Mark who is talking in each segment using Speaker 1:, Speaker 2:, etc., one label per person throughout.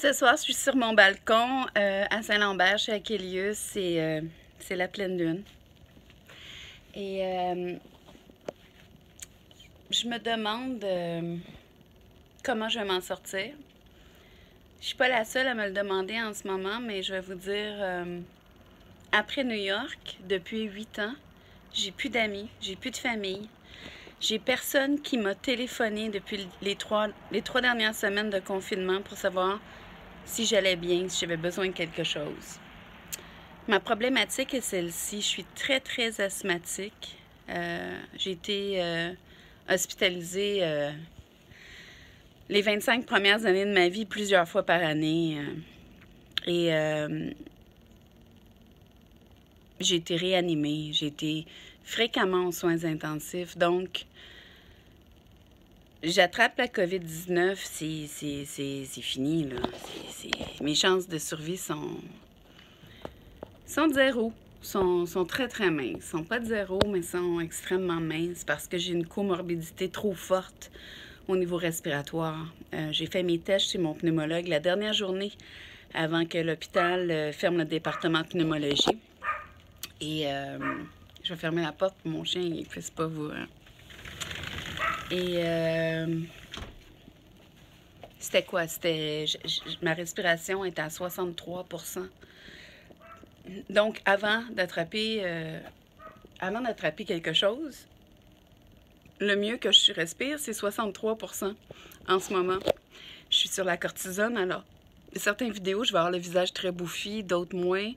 Speaker 1: Ce soir, je suis sur mon balcon à Saint-Lambert, chez Akelius. C'est la pleine lune. Et je me demande comment je vais m'en sortir. Je suis pas la seule à me le demander en ce moment, mais je vais vous dire, après New York, depuis 8 ans, j'ai plus d'amis, j'ai plus de famille. J'ai personne qui m'a téléphoné depuis les trois dernières semaines de confinement pour savoir si j'allais bien, si j'avais besoin de quelque chose. Ma problématique est celle-ci. Je suis très, très asthmatique. J'ai été hospitalisée les 25 premières années de ma vie plusieurs fois par année. Et j'ai été réanimée. J'ai été fréquemment aux soins intensifs. Donc, j'attrape la COVID-19, c'est fini, là. Mes chances de survie sont de zéro. Sont très, très minces. Sont pas de zéro, mais sont extrêmement minces parce que j'ai une comorbidité trop forte au niveau respiratoire. J'ai fait mes tests chez mon pneumologue la dernière journée avant que l'hôpital ferme le département de pneumologie. Et je vais fermer la porte pour mon chien, il ne puisse pas vous... Et c'était quoi? Ma respiration était à 63%. Donc, avant d'attraper quelque chose, le mieux que je respire, c'est 63% en ce moment. Je suis sur la cortisone, alors certaines vidéos, je vais avoir le visage très bouffi, d'autres moins,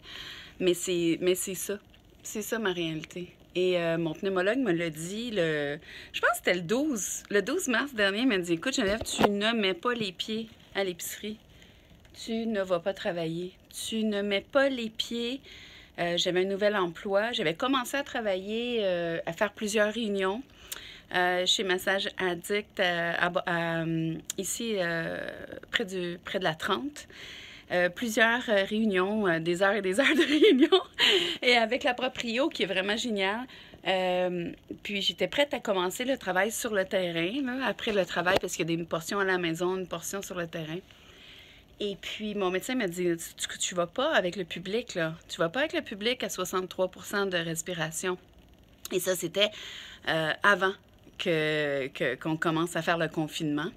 Speaker 1: mais c'est ça. C'est ça ma réalité. Et mon pneumologue me l'a dit, je pense que c'était le 12 mars dernier, il m'a dit, écoute Geneviève, tu ne mets pas les pieds à l'épicerie. Tu ne vas pas travailler. Tu ne mets pas les pieds. J'avais un nouvel emploi. J'avais commencé à travailler, à faire plusieurs réunions chez Massage Addict, ici, près de la 30. Plusieurs réunions, des heures et des heures de réunions, et avec la proprio qui est vraiment géniale. Puis j'étais prête à commencer le travail sur le terrain, là, après le travail, parce qu'il y a une portion à la maison, une portion sur le terrain. Et puis mon médecin m'a dit, tu vas pas avec le public, là. Tu vas pas avec le public à 63% de respiration. Et ça, c'était avant qu'on commence à faire le confinement.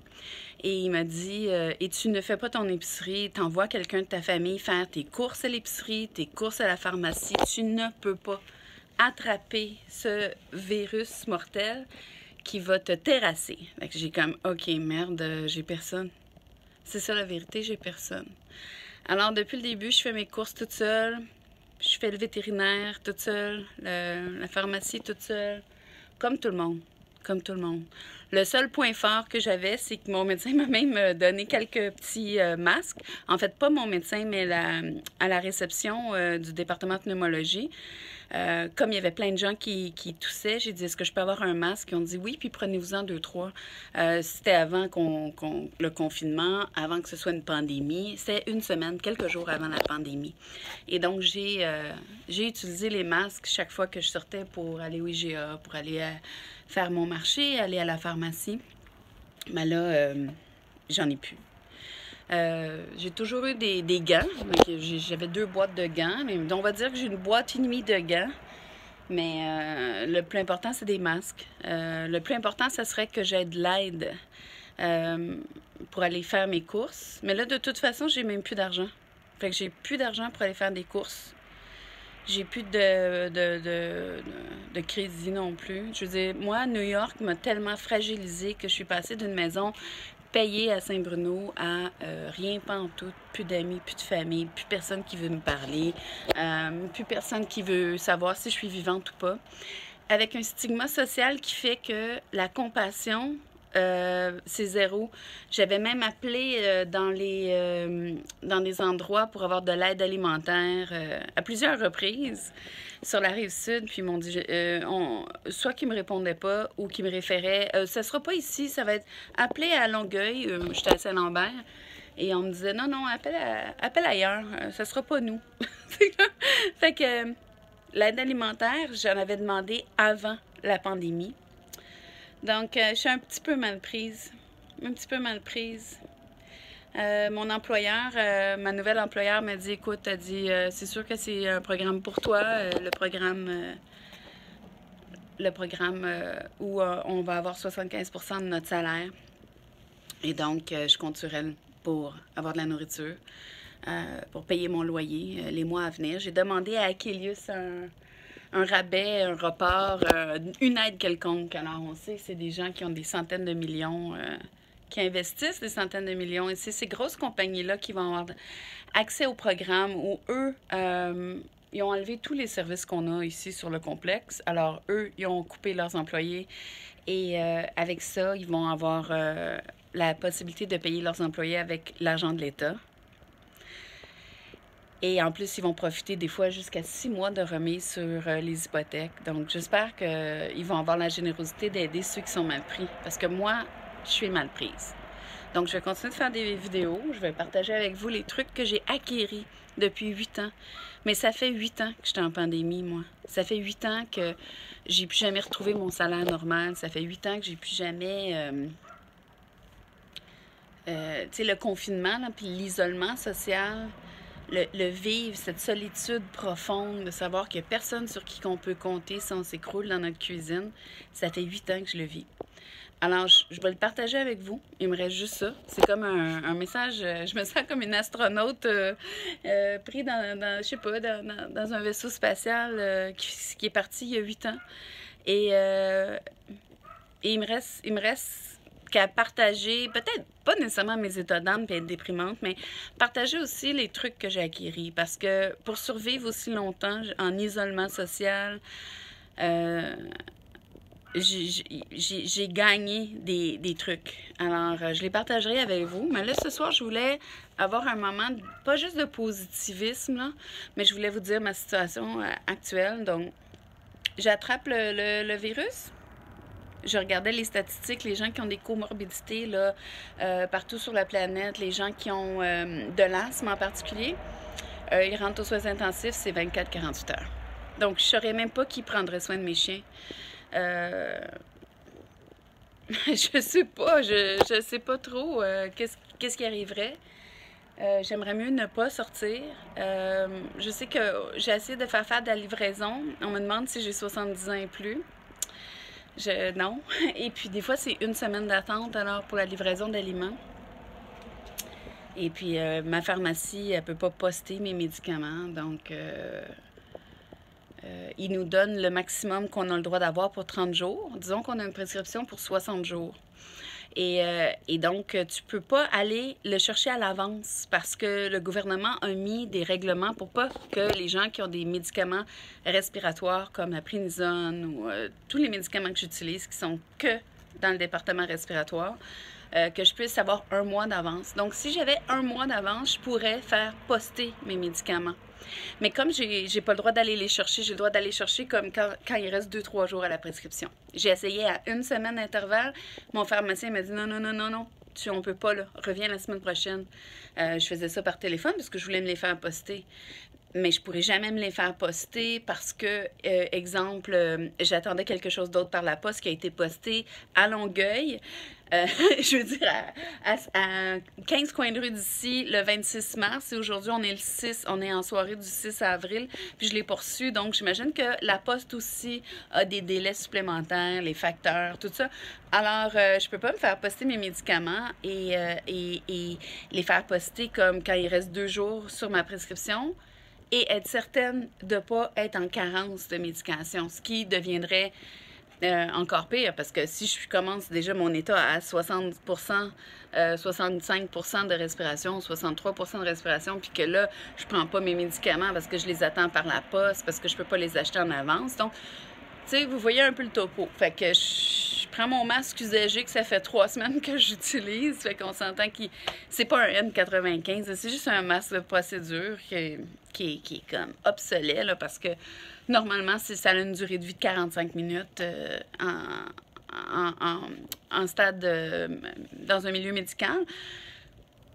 Speaker 1: Et il m'a dit, et tu ne fais pas ton épicerie, t'envoies quelqu'un de ta famille faire tes courses à l'épicerie, tes courses à la pharmacie. Tu ne peux pas attraper ce virus mortel qui va te terrasser. Fait que j'ai comme, OK, merde, j'ai personne. C'est ça la vérité, j'ai personne. Alors, depuis le début, je fais mes courses toute seule. Je fais le vétérinaire toute seule, la pharmacie toute seule, comme tout le monde. Comme tout le monde. Le seul point fort que j'avais, c'est que mon médecin m'a même donné quelques petits masques. En fait, pas mon médecin, mais à la réception du département de pneumologie. Comme il y avait plein de gens qui toussaient, j'ai dit, est-ce que je peux avoir un masque? Ils ont dit oui, puis prenez-vous-en 2-3. C'était avant le confinement, avant que ce soit une pandémie. C'était une semaine, quelques jours avant la pandémie. Et donc, j'ai utilisé les masques chaque fois que je sortais pour aller au IGA, pour aller faire mon marché, aller à la pharmacie. Mais là, j'en ai plus. J'ai toujours eu des gants. J'avais 2 boîtes de gants. Mais on va dire que j'ai une boîte et demie de gants. Mais le plus important, c'est des masques. Le plus important, ce serait que j'aie de l'aide pour aller faire mes courses. Mais là, de toute façon, j'ai même plus d'argent. Fait que j'ai plus d'argent pour aller faire des courses. J'ai plus de crédit non plus. Je veux dire, moi, New York m'a tellement fragilisée que je suis passée d'une maison payée à Saint-Bruno à rien pantoute, plus d'amis, plus de famille, plus personne qui veut me parler, plus personne qui veut savoir si je suis vivante ou pas. Avec un stigma social qui fait que la compassion, c'est zéro. J'avais même appelé dans des endroits pour avoir de l'aide alimentaire à plusieurs reprises sur la Rive-Sud, puis ils m'ont dit soit qu'ils me répondaient pas ou qu'ils me référaient. Ça sera pas ici, ça va être appelé à Longueuil, j'étais à Saint-Lambert, et on me disait non, appelle ailleurs, ça sera pas nous. Fait que l'aide alimentaire, j'en avais demandé avant la pandémie. Donc, je suis un petit peu mal prise. Un petit peu mal prise. Mon employeur, ma nouvelle employeur m'a dit, écoute, elle dit, c'est sûr que c'est un programme pour toi, le programme où on va avoir 75% de notre salaire. Et donc, je compte sur elle pour avoir de la nourriture, pour payer mon loyer les mois à venir. J'ai demandé à Achilles un rabais, un report, une aide quelconque. Alors, on sait que c'est des gens qui ont des centaines de millions, qui investissent des centaines de millions. Et c'est ces grosses compagnies-là qui vont avoir accès au programme où eux, ils ont enlevé tous les services qu'on a ici sur le complexe. Alors, eux, ils ont coupé leurs employés. Et avec ça, ils vont avoir la possibilité de payer leurs employés avec l'argent de l'État. Et en plus, ils vont profiter des fois jusqu'à 6 mois de remise sur les hypothèques. Donc, j'espère qu'ils vont avoir la générosité d'aider ceux qui sont mal pris. Parce que moi, je suis mal prise. Donc, je vais continuer de faire des vidéos. Je vais partager avec vous les trucs que j'ai acquéris depuis 8 ans. Mais ça fait 8 ans que j'étais en pandémie, moi. Ça fait 8 ans que j'ai plus jamais retrouvé mon salaire normal. Ça fait 8 ans que j'ai plus jamais... tu sais, le confinement, là, puis l'isolement social... Le vivre, cette solitude profonde, de savoir qu'il n'y a personne sur qui on peut compter si on s'écroule dans notre cuisine, ça fait 8 ans que je le vis. Alors, je vais le partager avec vous. Il me reste juste ça. C'est comme un message, je me sens comme une astronaute pris je sais pas, dans un vaisseau spatial qui est parti il y a 8 ans. Et il me reste qu'à partager, peut-être pas nécessairement mes états d'âme et être déprimante, mais partager aussi les trucs que j'ai acquéris. Parce que pour survivre aussi longtemps en isolement social, j'ai gagné des trucs. Alors, je les partagerai avec vous. Mais là, ce soir, je voulais avoir un moment, pas juste de positivisme, là, mais je voulais vous dire ma situation actuelle. Donc, j'attrape le virus. Je regardais les statistiques, les gens qui ont des comorbidités là, partout sur la planète, les gens qui ont de l'asthme en particulier, ils rentrent aux soins intensifs, c'est 24-48 heures. Donc, je ne saurais même pas qui prendrait soin de mes chiens. Je sais pas, je sais pas trop qu'est-ce qui arriverait. J'aimerais mieux ne pas sortir. Je sais que j'ai essayé de faire de la livraison. On me demande si j'ai 70 ans et plus. Non. Et puis, des fois, c'est une semaine d'attente alors pour la livraison d'aliments. Et puis, ma pharmacie, elle ne peut pas poster mes médicaments. Donc, ils nous donnent le maximum qu'on a le droit d'avoir pour 30 jours. Disons qu'on a une prescription pour 60 jours. Et donc, tu ne peux pas aller le chercher à l'avance parce que le gouvernement a mis des règlements pour pas que les gens qui ont des médicaments respiratoires comme la prénisone ou tous les médicaments que j'utilise qui sont que dans le département respiratoire, que je puisse avoir 1 mois d'avance. Donc, si j'avais 1 mois d'avance, je pourrais faire poster mes médicaments. Mais comme j'ai pas le droit d'aller les chercher, j'ai le droit d'aller chercher comme quand il reste 2-3 jours à la prescription. J'ai essayé à 1 semaine d'intervalle. Mon pharmacien m'a dit non, on peut pas, là. Reviens la semaine prochaine. Je faisais ça par téléphone parce que je voulais me les faire poster. Mais je pourrais jamais me les faire poster parce que, exemple, j'attendais quelque chose d'autre par la poste qui a été posté à Longueuil. Je veux dire, à 15 coins de rue d'ici, le 26 mars. Et aujourd'hui, on est le 6, on est en soirée du 6 avril. Puis je l'ai poursu. Donc, j'imagine que la poste aussi a des délais supplémentaires, les facteurs, tout ça. Alors, je peux pas me faire poster mes médicaments et les faire poster comme quand il reste 2 jours sur ma prescription. Et être certaine de ne pas être en carence de médication, ce qui deviendrait encore pire, parce que si je commence déjà mon état à 60%, 65% de respiration, 63% de respiration, puis que là, je prends pas mes médicaments parce que je les attends par la poste, parce que je peux pas les acheter en avance. Donc, tu sais, vous voyez un peu le topo. Fait que je prends mon masque usagé que ça fait 3 semaines que j'utilise. Fait qu'on s'entend que c'est pas un N95, c'est juste un masque de procédure qui est comme obsolète, là, parce que normalement, ça a une durée de vie de 45 minutes en stade dans un milieu médical.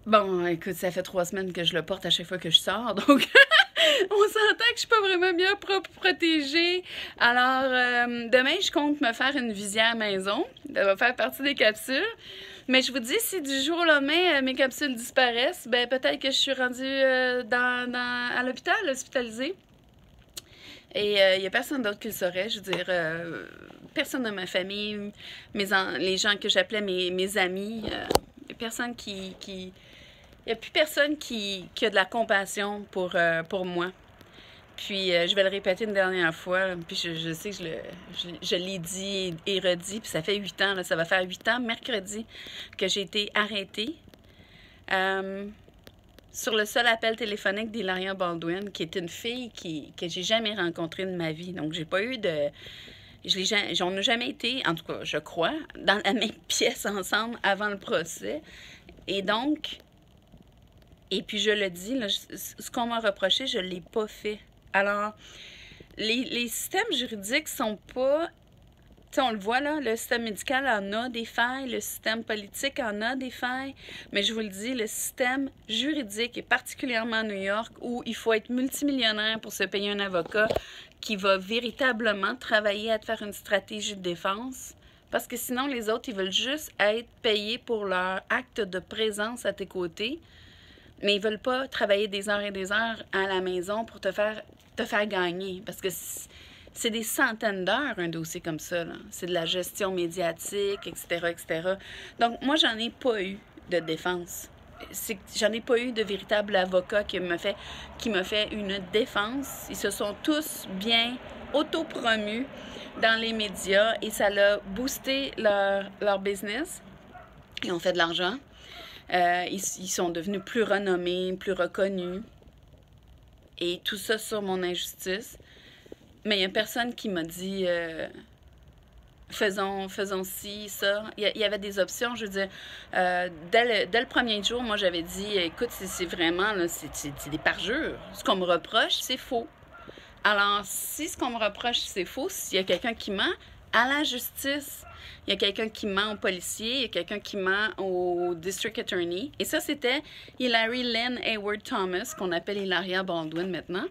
Speaker 1: Bon, écoute, ça fait 3 semaines que je le porte à chaque fois que je sors, donc on s'entend que je suis pas vraiment bien protégée. Alors, demain, je compte me faire une visière maison. Ça va faire partie des capsules. Mais je vous dis, si du jour au lendemain, mes capsules disparaissent, ben peut-être que je suis rendue à l'hôpital, hospitalisée. Et il n'y a personne d'autre qui le saurait. Je veux dire, personne de ma famille, les gens que j'appelais mes amis, il n'y a personne il n'y a plus personne qui a de la compassion pour moi. Puis je vais le répéter une dernière fois, là, puis je sais que je l'ai dit et redit, puis ça fait 8 ans, là, ça va faire 8 ans, mercredi, que j'ai été arrêtée sur le seul appel téléphonique d'Hilaria Baldwin, qui est une fille que j'ai jamais rencontrée de ma vie. Donc j'ai pas eu de... On n'a jamais été, en tout cas, je crois, dans la même pièce ensemble avant le procès. Et donc, et puis je le dis, là, ce qu'on m'a reproché, je l'ai pas fait. Alors, les systèmes juridiques sont pas... Tu sais, on le voit là, le système médical en a des failles, le système politique en a des failles, mais je vous le dis, le système juridique, et particulièrement à New York, où il faut être multimillionnaire pour se payer un avocat qui va véritablement travailler à te faire une stratégie de défense, parce que sinon, les autres, ils veulent juste être payés pour leur acte de présence à tes côtés, mais ils veulent pas travailler des heures et des heures à la maison pour te faire gagner. Parce que c'est des centaines d'heures, un dossier comme ça. C'est de la gestion médiatique, etc., etc. Donc, moi, j'en ai pas eu de défense. J'en ai pas eu de véritable avocat qui m'a fait une défense. Ils se sont tous bien autopromus dans les médias et ça a boosté leur business. Ils ont fait de l'argent. Ils sont devenus plus renommés, plus reconnus. Et tout ça sur mon injustice. Mais il n'y a personne qui m'a dit faisons ci, ça. Il y avait des options. Je veux dire, dès le premier jour, moi, j'avais dit écoute, c'est vraiment, là, c'est des parjures. Ce qu'on me reproche, c'est faux. Alors, si ce qu'on me reproche, c'est faux, s'il y a quelqu'un qui ment, à la justice. Il y a quelqu'un qui ment au policier, il y a quelqu'un qui ment au district attorney. Et ça, c'était Hilary Lynn Hayward Thomas, qu'on appelle Hilaria Baldwin maintenant.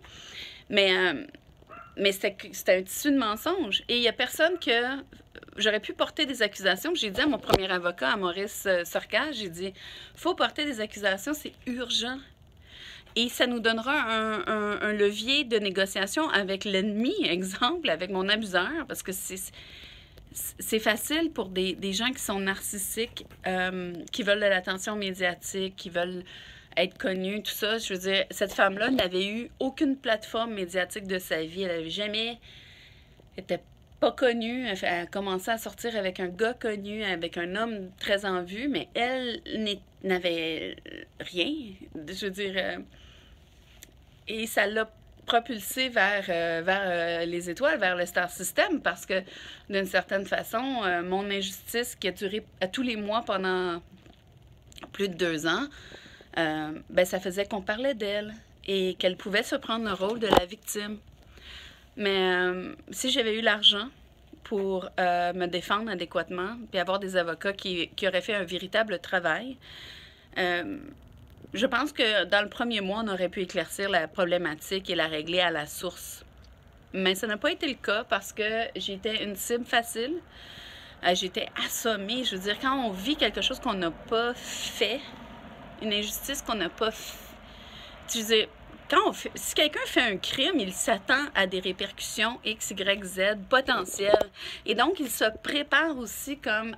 Speaker 1: Mais c'était un tissu de mensonges. Et il n'y a personne que... J'aurais pu porter des accusations. J'ai dit à mon premier avocat, à Maurice Sorcage, j'ai dit, faut porter des accusations, c'est urgent. Et ça nous donnera un levier de négociation avec l'ennemi, exemple, avec mon abuseur, parce que c'est facile pour des gens qui sont narcissiques, qui veulent de l'attention médiatique, qui veulent être connus, tout ça. Je veux dire, cette femme-là n'avait eu aucune plateforme médiatique de sa vie. Elle n'avait jamais... Elle était pas connue. Elle a commencé à sortir avec un gars connu, avec un homme très en vue, mais elle n'avait rien. Je veux dire... et ça l'a propulsé vers les étoiles, vers le star system, parce que d'une certaine façon, mon injustice qui a duré à tous les mois pendant plus de 2 ans, ben ça faisait qu'on parlait d'elle et qu'elle pouvait se prendre le rôle de la victime. Mais si j'avais eu l'argent pour me défendre adéquatement, puis avoir des avocats qui auraient fait un véritable travail, je pense que dans le premier mois, on aurait pu éclaircir la problématique et la régler à la source. Mais ça n'a pas été le cas parce que j'étais une cible facile. J'étais assommée. Je veux dire, quand on vit quelque chose qu'on n'a pas fait, une injustice qu'on n'a pas fait, je veux dire, si quelqu'un fait un crime, il s'attend à des répercussions X, Y, Z potentielles. Et donc, il se prépare aussi comme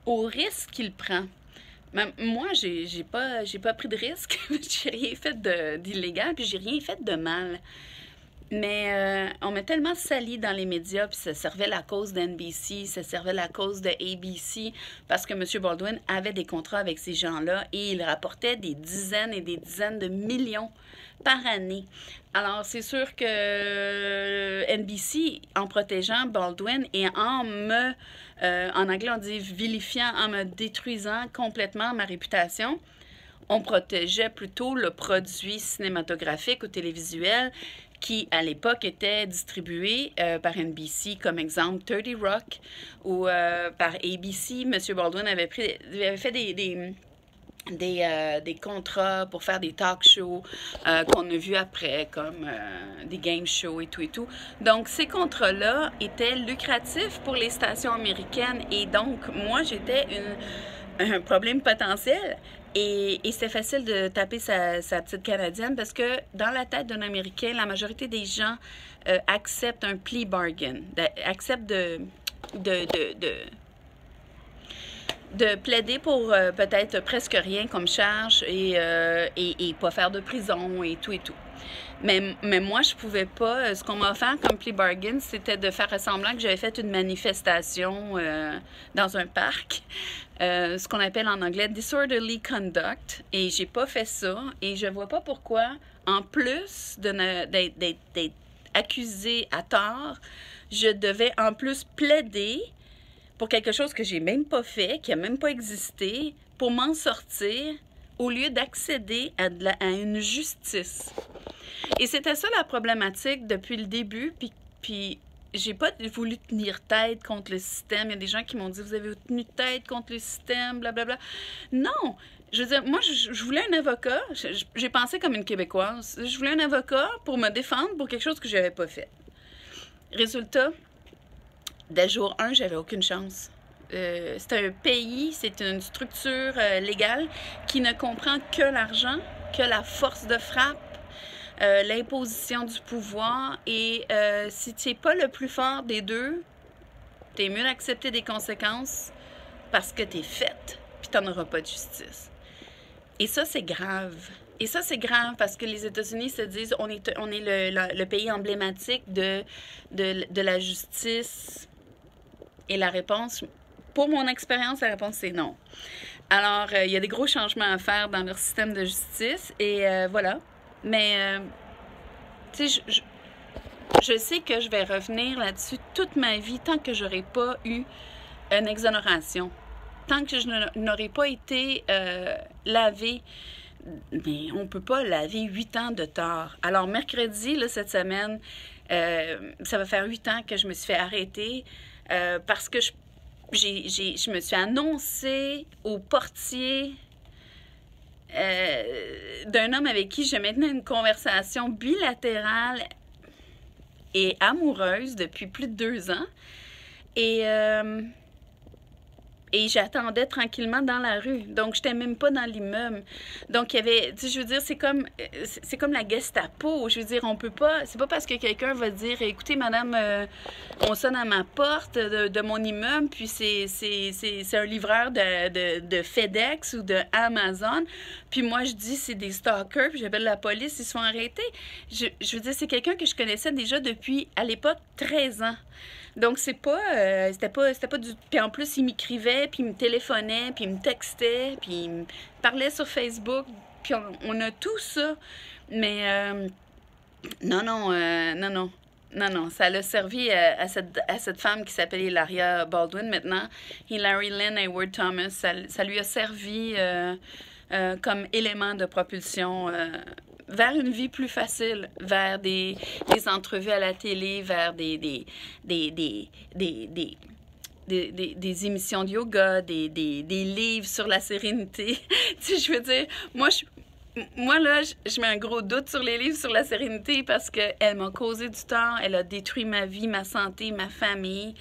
Speaker 1: au risque qu'il prend. Moi, j'ai pas pris de risque. J'ai rien fait d'illégal, puis j'ai rien fait de mal. Mais on m'a tellement sali dans les médias, puis ça servait la cause d'NBC, ça servait la cause de ABC, parce que M. Baldwin avait des contrats avec ces gens-là et il rapportait des dizaines et des dizaines de millions par année. Alors, c'est sûr que NBC, en protégeant Baldwin et en anglais on dit vilifiant, en me détruisant complètement ma réputation, on protégeait plutôt le produit cinématographique ou télévisuel qui, à l'époque, était distribué par NBC, comme exemple 30 Rock, ou par ABC. M. Baldwin avait fait des contrats pour faire des talk shows qu'on a vus après, comme des game shows et tout et tout. Donc, ces contrats-là étaient lucratifs pour les stations américaines et donc, moi, j'étais un problème potentiel. Et c'est facile de taper sa petite Canadienne parce que dans la tête d'un Américain, la majorité des gens acceptent un plea bargain, acceptent de plaider pour peut-être presque rien comme charge et pas faire de prison et tout et tout. Mais moi, je pouvais pas. Ce qu'on m'a offert comme plea bargain, c'était de faire semblant que j'avais fait une manifestation dans un parc, ce qu'on appelle en anglais disorderly conduct. Et j'ai pas fait ça. Et je vois pas pourquoi, en plus d'être accusée à tort, je devais en plus plaider pour quelque chose que j'ai même pas fait, qui a même pas existé, pour m'en sortir, au lieu d'accéder à une justice. Et c'était ça la problématique depuis le début, puis j'ai pas voulu tenir tête contre le système. Il y a des gens qui m'ont dit « Vous avez tenu tête contre le système, blablabla. » Non! Je veux dire, moi, je voulais un avocat. J'ai pensé comme une Québécoise. Je voulais un avocat pour me défendre pour quelque chose que je n'avais pas fait. Résultat, dès jour 1, j'avais aucune chance. C'est un pays, c'est une structure légale qui ne comprend que l'argent, que la force de frappe, l'imposition du pouvoir. Et si tu n'es pas le plus fort des deux, tu es mieux d'accepter des conséquences parce que tu es faite, puis tu n'en auras pas de justice. Et ça, c'est grave. Et ça, c'est grave parce que les États-Unis se disent on est le pays emblématique de la justice. Et la réponse, pour mon expérience, la réponse, c'est non. Alors, il y a des gros changements à faire dans leur système de justice et voilà. Mais, tu sais, je sais que je vais revenir là-dessus toute ma vie tant que j'aurai pas eu une exonération. Tant que je n'aurai pas été lavée. Mais on ne peut pas laver 8 ans de tort. Alors, mercredi, là, cette semaine, ça va faire 8 ans que je me suis fait arrêter parce que je me suis annoncée au portier d'un homme avec qui je maintenais une conversation bilatérale et amoureuse depuis plus de 2 ans. Et j'attendais tranquillement dans la rue. Donc, je n'étais même pas dans l'immeuble. Donc, il y avait, tu sais, je veux dire, c'est comme la Gestapo. Je veux dire, on peut pas, c'est pas parce que quelqu'un va dire, écoutez, madame, on sonne à ma porte de mon immeuble, puis c'est un livreur de FedEx ou de Amazon. Puis moi, je dis, c'est des stalkers, puis j'appelle la police, ils se font arrêter. Je veux dire, c'est quelqu'un que je connaissais déjà depuis, à l'époque, 13 ans. Donc, c'était pas du... Puis en plus, il m'écrivait, puis il me téléphonait, puis il me textait, puis il me parlait sur Facebook, puis on a tout ça. Mais non, ça l'a servi à cette femme qui s'appelle Hilaria Baldwin maintenant. Hilary Lynn Hayward Thomas, ça lui a servi comme élément de propulsion vers une vie plus facile, vers des entrevues à la télé, vers des émissions de yoga, des livres sur la sérénité. Tu sais, je veux dire, moi là, je mets un gros doute sur les livres sur la sérénité parce qu'elle m'a causé du tort, elle a détruit ma vie, ma santé, ma famille.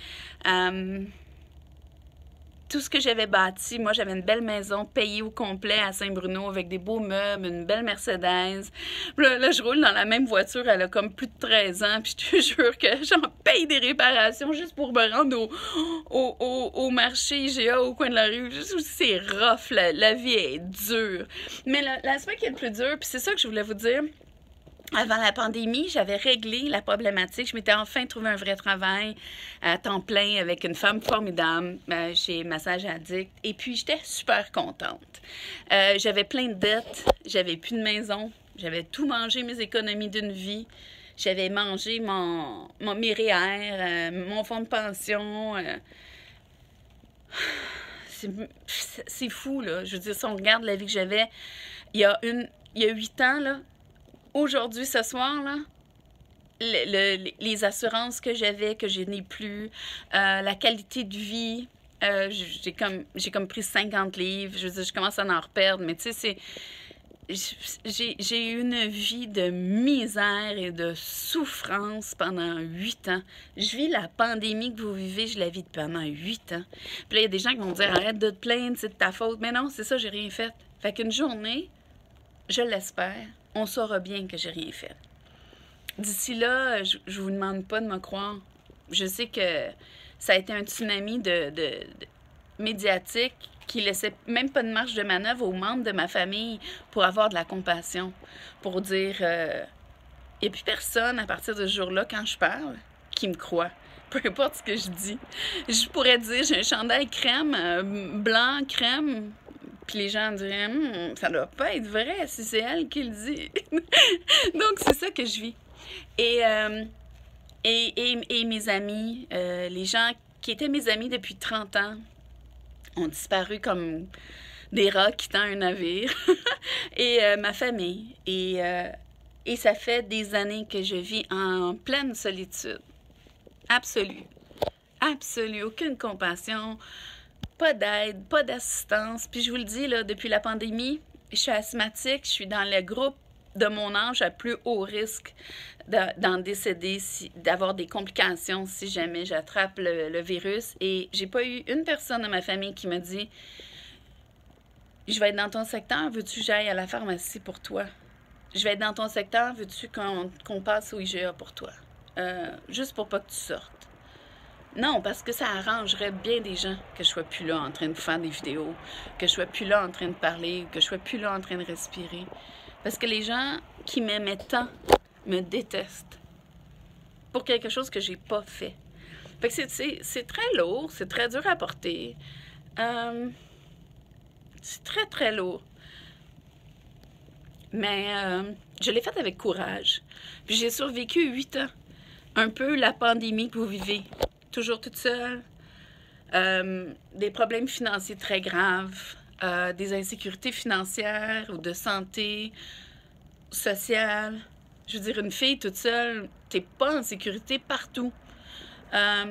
Speaker 1: Tout ce que j'avais bâti, moi j'avais une belle maison payée au complet à Saint-Bruno avec des beaux meubles, une belle Mercedes. Là, je roule dans la même voiture, elle a comme plus de 13 ans, puis je te jure que j'en paye des réparations juste pour me rendre au marché IGA au coin de la rue. C'est rough, la vie est dure. Mais l'aspect qui est le plus dur, puis c'est ça que je voulais vous dire, avant la pandémie, j'avais réglé la problématique. Je m'étais enfin trouvé un vrai travail à temps plein avec une femme formidable chez Massage Addict. Et puis, j'étais super contente. J'avais plein de dettes. J'avais plus de maison. J'avais tout mangé, mes économies d'une vie. J'avais mangé mes REER, mon fonds de pension. C'est fou, là. Je veux dire, si on regarde la vie que j'avais il y a 8 ans, là, aujourd'hui, ce soir, là, les assurances que j'avais, que je n'ai plus, la qualité de vie, J'ai comme pris 50 livres. Je veux dire, je commence à en reperdre, mais tu sais, j'ai eu une vie de misère et de souffrance pendant 8 ans. Je vis la pandémie que vous vivez, je la vis pendant 8 ans. Puis là, il y a des gens qui vont dire, arrête de te plaindre, c'est de ta faute. Mais non, c'est ça, j'ai rien fait. Fait qu'une journée, je l'espère, on saura bien que j'ai rien fait. D'ici là, je vous demande pas de me croire. Je sais que ça a été un tsunami de médiatique qui laissait même pas de marge de manœuvre aux membres de ma famille pour avoir de la compassion, pour dire il n'y a plus personne à partir de ce jour-là, quand je parle, qui me croit. Peu importe ce que je dis. Je pourrais dire j'ai un chandail crème, blanc, crème, puis les gens diraient ça doit pas être vrai si c'est elle qui le dit. Donc c'est ça que je vis. Et mes amis, les gens qui étaient mes amis depuis 30 ans, ont disparu comme des rats quittant un navire. Et ma famille. Et ça fait des années que je vis en pleine solitude. Absolue. Absolue. Aucune compassion. Pas d'aide, pas d'assistance. Puis je vous le dis, là, depuis la pandémie, je suis asthmatique, je suis dans le groupe de mon âge à plus haut risque d'en décéder, d'avoir des complications si jamais j'attrape le virus. Et j'ai pas eu une personne de ma famille qui m'a dit « Je vais être dans ton secteur, veux-tu que j'aille à la pharmacie pour toi? Je vais être dans ton secteur, veux-tu qu'on passe au IGA pour toi? Juste pour pas que tu sortes. » Non, parce que ça arrangerait bien des gens que je sois plus là en train de faire des vidéos, que je sois plus là en train de parler, que je sois plus là en train de respirer. Parce que les gens qui m'aimaient tant me détestent pour quelque chose que j'ai pas fait. Fait que c'est très lourd, c'est très dur à porter. C'est très, très lourd. Mais je l'ai fait avec courage. Puis j'ai survécu 8 ans. Un peu la pandémie que vous vivez. Toujours toute seule. Des problèmes financiers très graves. Des insécurités financières ou de santé, sociale. Je veux dire, une fille toute seule, t'es pas en sécurité partout.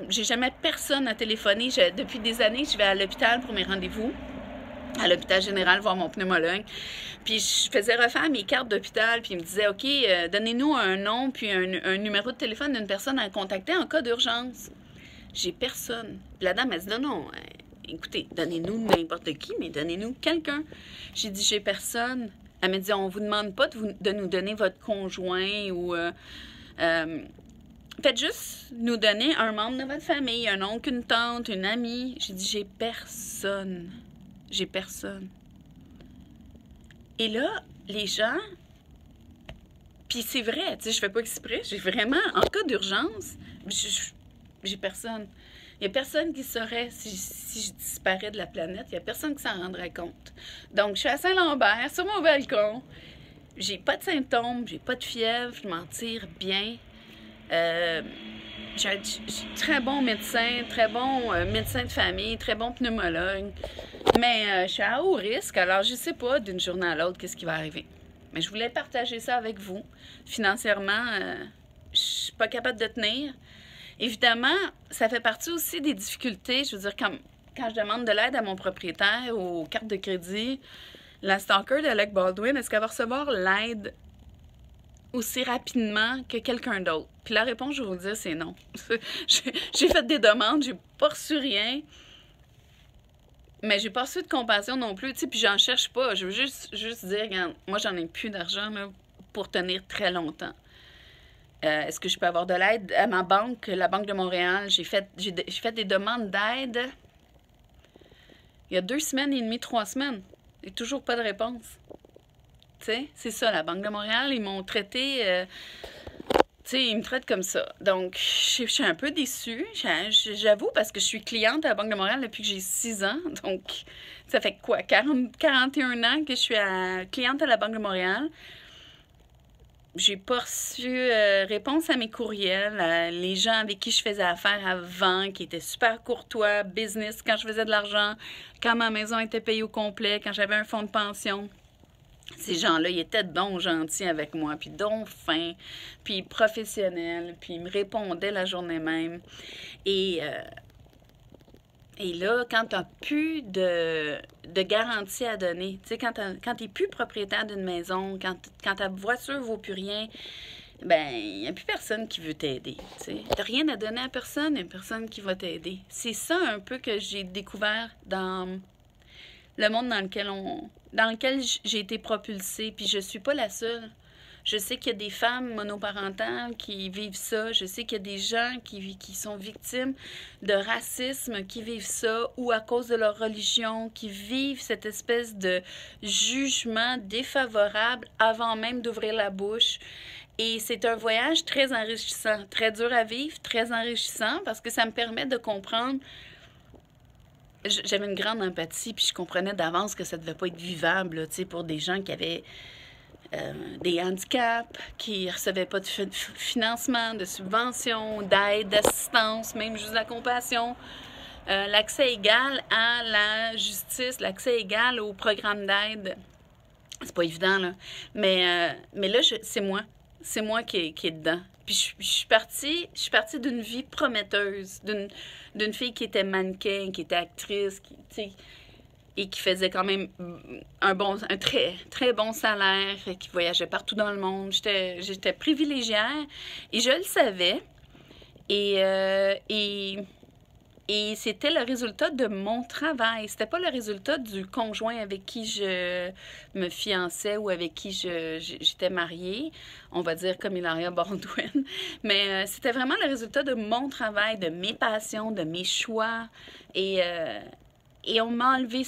Speaker 1: J'ai jamais personne à téléphoner. Depuis des années, je vais à l'hôpital pour mes rendez-vous. À l'hôpital général, voir mon pneumologue. Puis je faisais refaire mes cartes d'hôpital, puis il me disait, OK, donnez-nous un nom, puis un numéro de téléphone d'une personne à contacter en cas d'urgence. J'ai personne. Puis la dame, elle dit, non, écoutez, donnez-nous n'importe qui, mais donnez-nous quelqu'un. J'ai dit, j'ai personne. Elle m'a dit, on vous demande pas de nous donner votre conjoint ou... faites juste nous donner un membre de votre famille, un oncle, une tante, une amie. J'ai dit, j'ai personne. J'ai personne. Et là, les gens... Puis c'est vrai, tu sais, je fais pas exprès. J'ai vraiment, en cas d'urgence, j'ai personne. Il n'y a personne qui saurait si je disparais de la planète. Il n'y a personne qui s'en rendrait compte. Donc, je suis à Saint-Lambert, sur mon balcon. J'ai pas de symptômes, j'ai pas de fièvre, je m'en tire bien. J'ai un très bon médecin, très bon médecin de famille, très bon pneumologue. Mais je suis à haut risque, alors je sais pas d'une journée à l'autre qu'est-ce qui va arriver. Mais je voulais partager ça avec vous. Financièrement, je suis pas capable de tenir. Évidemment, ça fait partie aussi des difficultés. Je veux dire, quand je demande de l'aide à mon propriétaire aux cartes de crédit, la stalker d'Alec Baldwin, est-ce qu'elle va recevoir l'aide aussi rapidement que quelqu'un d'autre? Puis la réponse, je vais vous le dire, c'est non. J'ai fait des demandes, j'ai pas reçu rien, mais j'ai pas reçu de compassion non plus. Tu sais, puis j'en cherche pas. Je veux juste dire, regarde, moi, j'en ai plus d'argent là, pour tenir très longtemps. Est-ce que je peux avoir de l'aide à ma banque, la Banque de Montréal? J'ai fait des demandes d'aide il y a 2 semaines et demie, 3 semaines. Et toujours pas de réponse. Tu sais, c'est ça, la Banque de Montréal, ils m'ont traité... tu sais, ils me traitent comme ça. Donc, je suis un peu déçue, j'avoue, parce que je suis cliente à la Banque de Montréal depuis que j'ai 6 ans. Donc, ça fait quoi? 41 ans que je suis cliente à la Banque de Montréal. J'ai pas reçu réponse à mes courriels. Les gens avec qui je faisais affaire avant, qui étaient super courtois, business, quand je faisais de l'argent, quand ma maison était payée au complet, quand j'avais un fonds de pension. Ces gens-là, ils étaient donc gentils avec moi, puis donc fins, puis professionnels, puis ils me répondaient la journée même. Et Et là, quand tu n'as plus de garantie à donner, tu sais, quand tu n'es plus propriétaire d'une maison, quand ta voiture ne vaut plus rien, ben, il n'y a plus personne qui veut t'aider. Tu n'as rien à donner à personne, il n'y a personne qui va t'aider. C'est ça un peu que j'ai découvert dans le monde dans lequel j'ai été propulsée. Puis je ne suis pas la seule. Je sais qu'il y a des femmes monoparentales qui vivent ça. Je sais qu'il y a des gens qui sont victimes de racisme, qui vivent ça, ou à cause de leur religion, qui vivent cette espèce de jugement défavorable avant même d'ouvrir la bouche. Et c'est un voyage très enrichissant, très dur à vivre, très enrichissant, parce que ça me permet de comprendre. J'avais une grande empathie, puis je comprenais d'avance que ça ne devait pas être vivable, là, pour des gens qui avaient des handicaps, qui ne recevaient pas de financement, de subventions, d'aide, d'assistance, même juste de la compassion. L'accès égal à la justice, l'accès égal au programme d'aide. C'est pas évident, là. Mais là, c'est moi. C'est moi qui est dedans. Puis je suis partie d'une vie prometteuse, d'une fille qui était mannequin, qui était actrice, et qui faisait quand même un très, très bon salaire, qui voyageait partout dans le monde. J'étais privilégiée et je le savais. Et c'était le résultat de mon travail. C'était pas le résultat du conjoint avec qui je me fiançais ou avec qui j'étais mariée, on va dire comme Hilaria Baldwin. Mais c'était vraiment le résultat de mon travail, de mes passions, de mes choix. Et on m'a enlevé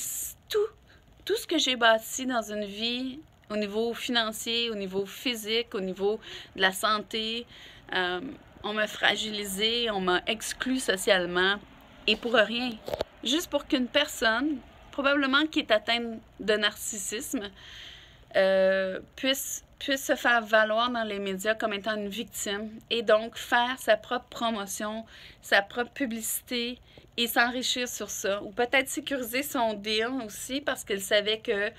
Speaker 1: tout ce que j'ai bâti dans une vie, au niveau financier, au niveau physique, au niveau de la santé. On m'a fragilisé, on m'a exclu socialement. Et pour rien. Juste pour qu'une personne, probablement qui est atteinte de narcissisme, puisse se faire valoir dans les médias comme étant une victime et donc faire sa propre promotion, sa propre publicité et s'enrichir sur ça. Ou peut-être sécuriser son deal aussi parce qu'elle savait que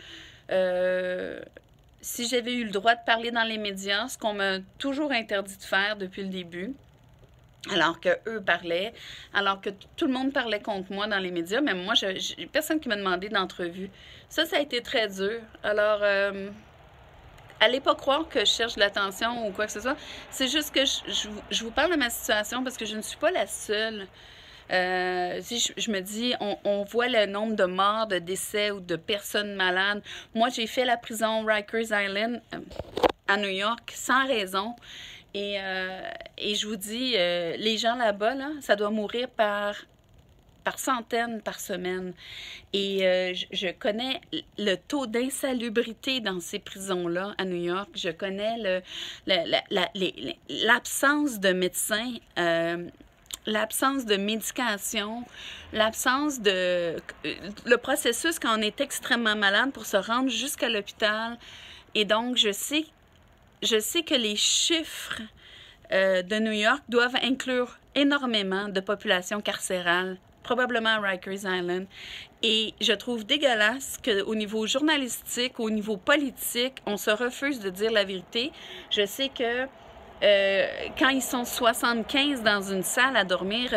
Speaker 1: si j'avais eu le droit de parler dans les médias, ce qu'on m'a toujours interdit de faire depuis le début, alors qu'eux parlaient, alors que tout le monde parlait contre moi dans les médias, mais moi, j'ai personne qui m'a demandé d'entrevue. Ça a été très dur. Alors, allez pas croire que je cherche de l'attention ou quoi que ce soit. C'est juste que je vous parle de ma situation parce que je ne suis pas la seule. Si je me dis, on voit le nombre de morts, de décès ou de personnes malades. Moi, j'ai fait la prison Rikers Island à New York sans raison. Et je vous dis, les gens là-bas, là, ça doit mourir par centaines par semaine. Et je connais le taux d'insalubrité dans ces prisons-là à New York. Je connais l'absence de médecins, l'absence de médication, l'absence de... le processus quand on est extrêmement malade pour se rendre jusqu'à l'hôpital. Et donc, je sais que les chiffres de New York doivent inclure énormément de population carcérale, probablement à Rikers Island. Et je trouve dégueulasse qu'au niveau journalistique, au niveau politique, on se refuse de dire la vérité. Je sais que quand ils sont 75 dans une salle à dormir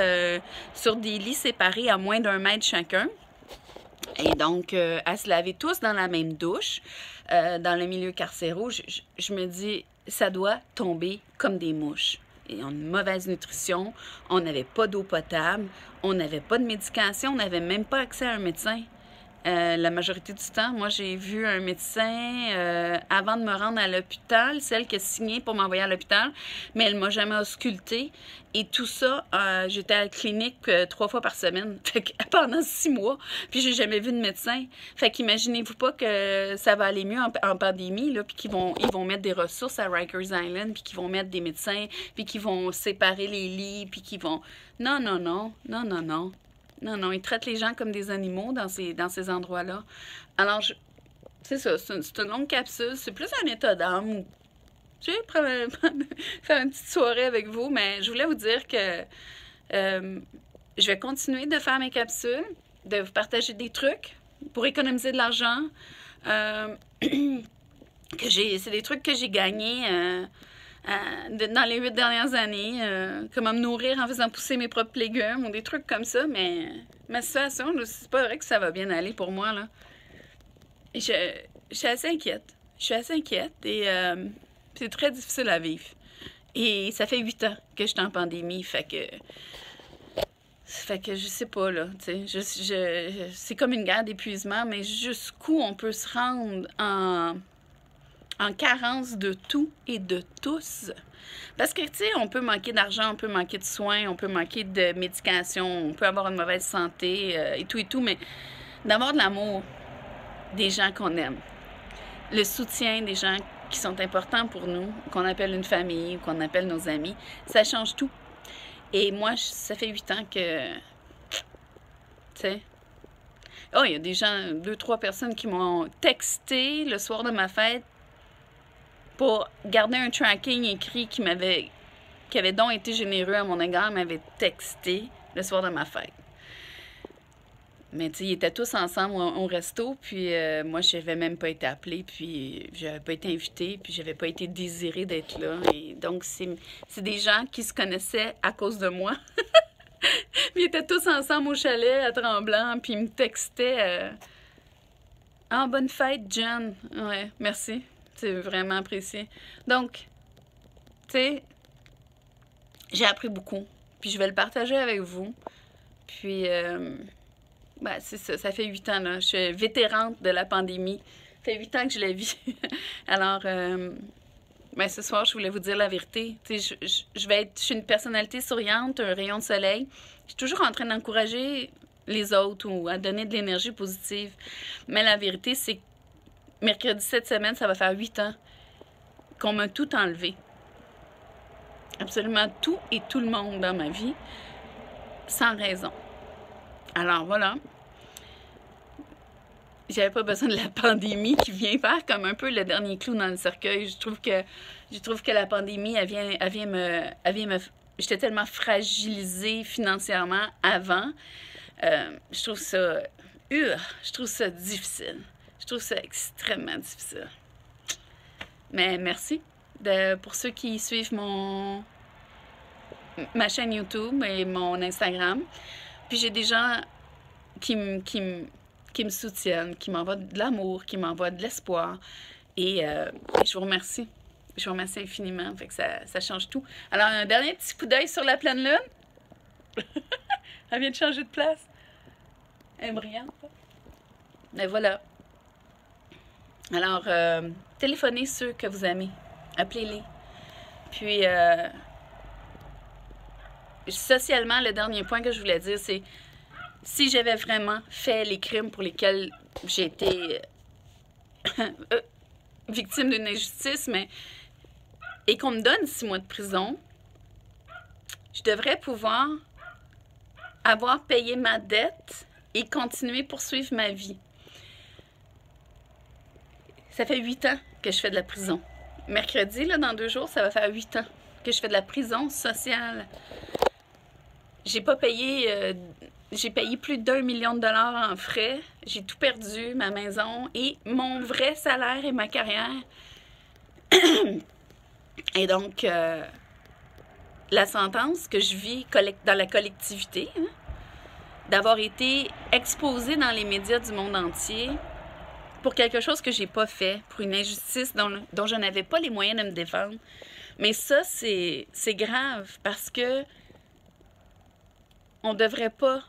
Speaker 1: sur des lits séparés à moins d'1 mètre chacun, et donc à se laver tous dans la même douche, dans le milieu carcéral, je me dis, ça doit tomber comme des mouches. Et on a une mauvaise nutrition, on n'avait pas d'eau potable, on n'avait pas de médication, on n'avait même pas accès à un médecin. La majorité du temps, moi, j'ai vu un médecin avant de me rendre à l'hôpital, celle qui a signé pour m'envoyer à l'hôpital, mais elle m'a jamais auscultée. Et tout ça, j'étais à la clinique 3 fois par semaine, pendant 6 mois, puis j'ai jamais vu de médecin. Fait qu'imaginez-vous pas que ça va aller mieux en pandémie, là, puis ils vont mettre des ressources à Rikers Island, puis qu'ils vont mettre des médecins, puis qu'ils vont séparer les lits, puis qu'ils vont... Non, non, non, non, non, non. Non, non, ils traitent les gens comme des animaux dans ces endroits-là. Alors, c'est ça, c'est une longue capsule. C'est plus un état d'âme. Je vais faire une petite soirée avec vous, mais je voulais vous dire que je vais continuer de faire mes capsules, de vous partager des trucs pour économiser de l'argent. C'est des trucs que j'ai gagnés dans les 8 dernières années, comment me nourrir en faisant pousser mes propres légumes ou des trucs comme ça, mais ma situation, c'est pas vrai que ça va bien aller pour moi, là. Et je suis assez inquiète. Je suis assez inquiète et c'est très difficile à vivre. Et ça fait 8 ans que je suis en pandémie, fait que je sais pas, là, tu sais, c'est comme une guerre d'épuisement, mais jusqu'où on peut se rendre en carence de tout et de tous. Parce que, tu sais, on peut manquer d'argent, on peut manquer de soins, on peut manquer de médication, on peut avoir une mauvaise santé et tout, mais d'avoir de l'amour des gens qu'on aime, le soutien des gens qui sont importants pour nous, qu'on appelle une famille, qu'on appelle nos amis, ça change tout. Et moi, ça fait 8 ans que, tu sais, oh, il y a des gens, 2, 3 personnes qui m'ont texté le soir de ma fête pour garder un tracking écrit qui avait donc été généreux à mon égard, m'avait texté le soir de ma fête. Mais tu sais, ils étaient tous ensemble au resto, puis moi, je n'avais même pas été appelée, puis j'avais pas été invitée, puis j'avais pas été désirée d'être là. Et donc, c'est des gens qui se connaissaient à cause de moi. Puis ils étaient tous ensemble au chalet à Tremblant, puis ils me textaient Ah, bonne fête, Jen! Ouais, merci. C'est vraiment apprécié. Donc, tu sais, j'ai appris beaucoup, puis je vais le partager avec vous. Puis... ben, c'est ça, ça fait 8 ans, là. Je suis vétérante de la pandémie. Ça fait 8 ans que je la vis. Alors, ben, ce soir, je voulais vous dire la vérité. Tu sais, je suis une personnalité souriante, un rayon de soleil. Je suis toujours en train d'encourager les autres ou à donner de l'énergie positive. Mais la vérité, c'est que mercredi cette semaine, ça va faire 8 ans qu'on m'a tout enlevé. Absolument tout et tout le monde dans ma vie, sans raison. Alors voilà, j'avais pas besoin de la pandémie qui vient faire comme un peu le dernier clou dans le cercueil. Je trouve que la pandémie, elle vient me... J'étais tellement fragilisée financièrement avant. Je trouve ça... je trouve ça difficile. Je trouve ça extrêmement difficile. Mais merci pour ceux qui suivent ma chaîne YouTube et mon Instagram. Puis j'ai des gens qui me soutiennent, qui m'envoient de l'amour, qui m'envoient de l'espoir. Et je vous remercie. Je vous remercie infiniment. Fait que ça change tout. Alors, un dernier petit coup d'œil sur la pleine lune. Elle vient de changer de place. Elle est brillante. Mais voilà. Alors, téléphonez ceux que vous aimez. Appelez-les. Puis... socialement, le dernier point que je voulais dire, c'est si j'avais vraiment fait les crimes pour lesquels j'ai été victime d'une injustice, et qu'on me donne 6 mois de prison, je devrais pouvoir avoir payé ma dette et continuer à poursuivre ma vie. Ça fait 8 ans que je fais de la prison. Mercredi, là, dans 2 jours, ça va faire 8 ans que je fais de la prison sociale. J'ai pas payé... j'ai payé plus d'1 million de dollars en frais. J'ai tout perdu, ma maison et mon vrai salaire et ma carrière. Et donc, la sentence que je vis dans la collectivité, hein, d'avoir été exposée dans les médias du monde entier pour quelque chose que j'ai pas fait, pour une injustice dont je n'avais pas les moyens de me défendre. Mais ça, c'est grave parce que on ne devrait pas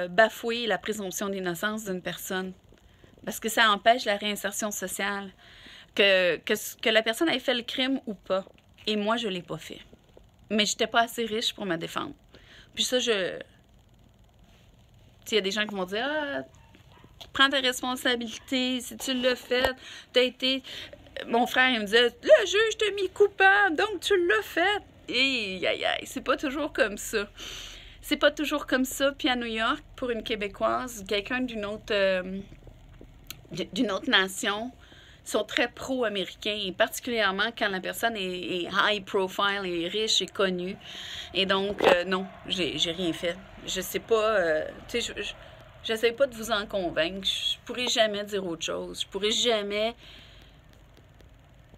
Speaker 1: bafouer la présomption d'innocence d'une personne parce que ça empêche la réinsertion sociale, que la personne ait fait le crime ou pas. Et moi, je ne l'ai pas fait. Mais je n'étais pas assez riche pour me défendre. Puis ça, il y a des gens qui vont dire « Ah, prends tes responsabilités, si tu l'as fait, t'as été... » Mon frère, il me disait « Le juge t'a mis coupable, donc tu l'as fait. » Et aïe, aïe, c'est pas toujours comme ça. C'est pas toujours comme ça. Puis à New York, pour une Québécoise, quelqu'un d'une autre nation, sont très pro-américains, et particulièrement quand la personne est high profile, est riche et connue. Et donc, non, j'ai rien fait. Je sais pas, tu sais, j'essaie pas de vous en convaincre. Je pourrais jamais dire autre chose.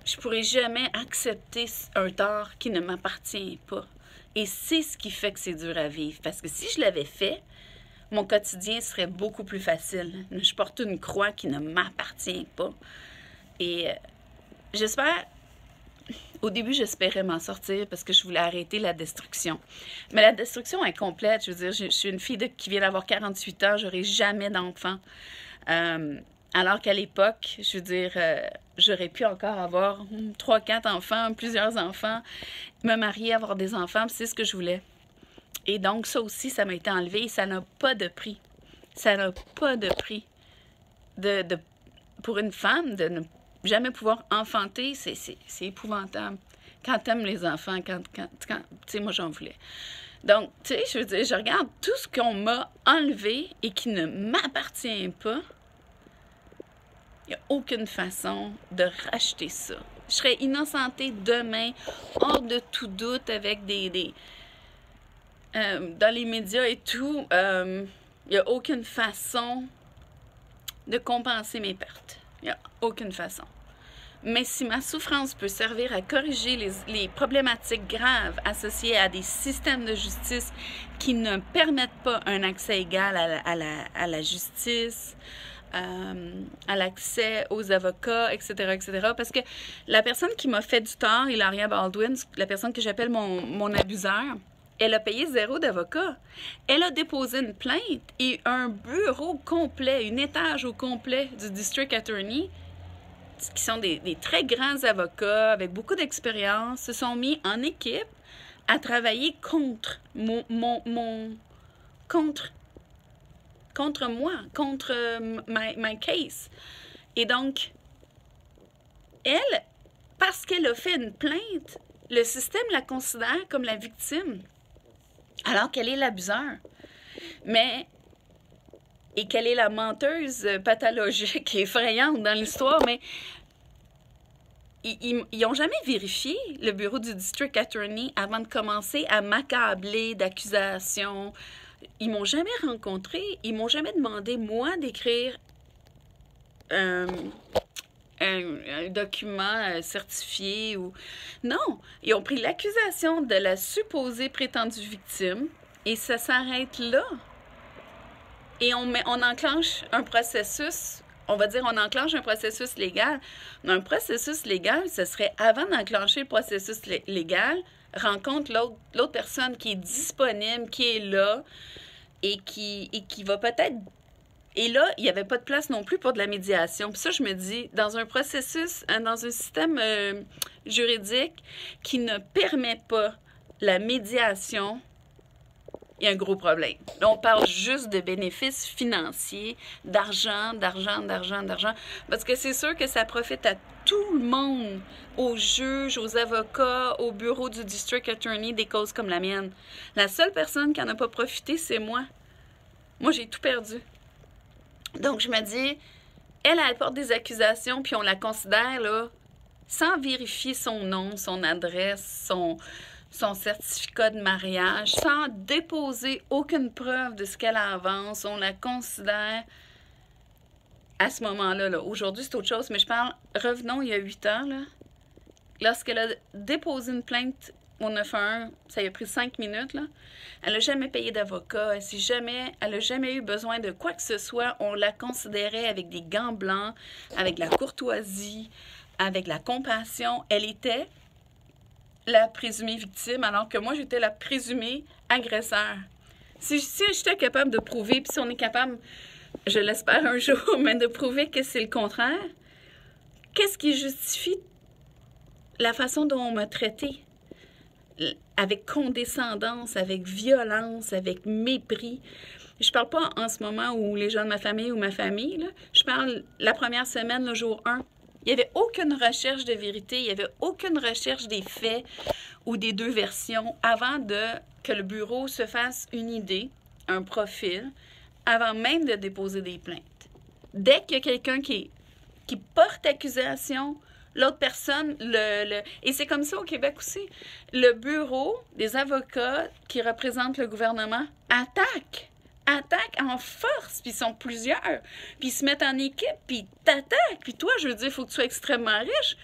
Speaker 1: Je Je pourrais jamais accepter un tort qui ne m'appartient pas. Et c'est ce qui fait que c'est dur à vivre. Parce que si je l'avais fait, mon quotidien serait beaucoup plus facile. Je porte une croix qui ne m'appartient pas. Et j'espère... Au début, j'espérais m'en sortir parce que je voulais arrêter la destruction. Mais la destruction est complète. Je veux dire, je suis une fille qui vient d'avoir 48 ans. J'aurai jamais d'enfant. Alors qu'à l'époque, je veux dire, j'aurais pu encore avoir 3, 4 enfants, plusieurs enfants, me marier, avoir des enfants. C'est ce que je voulais. Et donc, ça aussi, ça m'a été enlevé et ça n'a pas de prix. Ça n'a pas de prix. Pour une femme, de ne jamais pouvoir enfanter, c'est épouvantable. Quand t'aimes les enfants, tu sais, moi, j'en voulais. Donc, tu sais, je veux dire, je regarde tout ce qu'on m'a enlevé et qui ne m'appartient pas. Il n'y a aucune façon de racheter ça. Je serais innocentée demain, hors de tout doute, avec dans les médias et tout. Il n'y a aucune façon de compenser mes pertes. Il n'y a aucune façon. Mais si ma souffrance peut servir à corriger les problématiques graves associées à des systèmes de justice qui ne permettent pas un accès égal à la justice, à l'accès aux avocats, etc., etc. Parce que la personne qui m'a fait du tort, Hilaria Baldwin, la personne que j'appelle mon abuseur, elle a payé 0 d'avocat. Elle a déposé une plainte et un bureau complet, un étage au complet du District Attorney, qui sont des très grands avocats avec beaucoup d'expérience, se sont mis en équipe à travailler contre my case. Et donc, elle, parce qu'elle a fait une plainte, le système la considère comme la victime, alors qu'elle est l'abuseur. Et qu'elle est la menteuse pathologique et effrayante dans l'histoire, mais ils n'ont jamais vérifié, le bureau du District Attorney, avant de commencer à m'accabler d'accusations. Ils m'ont jamais rencontré, ils m'ont jamais demandé, moi, d'écrire un document certifié ou... Non, ils ont pris l'accusation de la supposée prétendue victime et ça s'arrête là. Et on enclenche un processus, on va dire, on enclenche un processus légal. Un processus légal, ce serait, avant d'enclencher le processus légal, rencontre l'autre personne qui est disponible, qui est là, et qui va peut-être... Et là, il n'y avait pas de place non plus pour de la médiation. Puis ça, je me dis, dans un processus, dans un système juridique qui ne permet pas la médiation, il y a un gros problème. Là, on parle juste de bénéfices financiers, d'argent. Parce que c'est sûr que ça profite à tout le monde, aux juges, aux avocats, au bureau du District Attorney, des causes comme la mienne. La seule personne qui n'en a pas profité, c'est moi. Moi, j'ai tout perdu. Donc, je me dis, elle porte des accusations, puis on la considère, là, sans vérifier son nom, son adresse, son certificat de mariage, sans déposer aucune preuve de ce qu'elle avance. On la considère à ce moment-là. Là. Aujourd'hui, c'est autre chose, mais je parle, revenons il y a 8 ans, là, lorsqu'elle a déposé une plainte au 911, ça lui a pris 5 minutes, là. Elle n'a jamais payé d'avocat, elle n'a jamais eu besoin de quoi que ce soit. On la considérait avec des gants blancs, avec la courtoisie, avec la compassion. Elle était la présumée victime, alors que moi, j'étais la présumée agresseur. Si j'étais capable de prouver, puis si on est capable, je l'espère un jour, mais de prouver que c'est le contraire, qu'est-ce qui justifie la façon dont on m'a traitée? Avec condescendance, avec violence, avec mépris. Je parle pas en ce moment où les gens de ma famille ou ma famille, là. Je parle la première semaine, le jour 1. Il n'y avait aucune recherche de vérité, il n'y avait aucune recherche des faits ou des deux versions avant que le bureau se fasse une idée, un profil, avant même de déposer des plaintes. Dès qu'il y a quelqu'un qui porte accusation, l'autre personne, et c'est comme ça au Québec aussi, le bureau des avocats qui représentent le gouvernement attaquent en force, puis ils sont plusieurs, puis ils se mettent en équipe, puis ils t'attaquent. Puis toi, je veux dire, il faut que tu sois extrêmement riche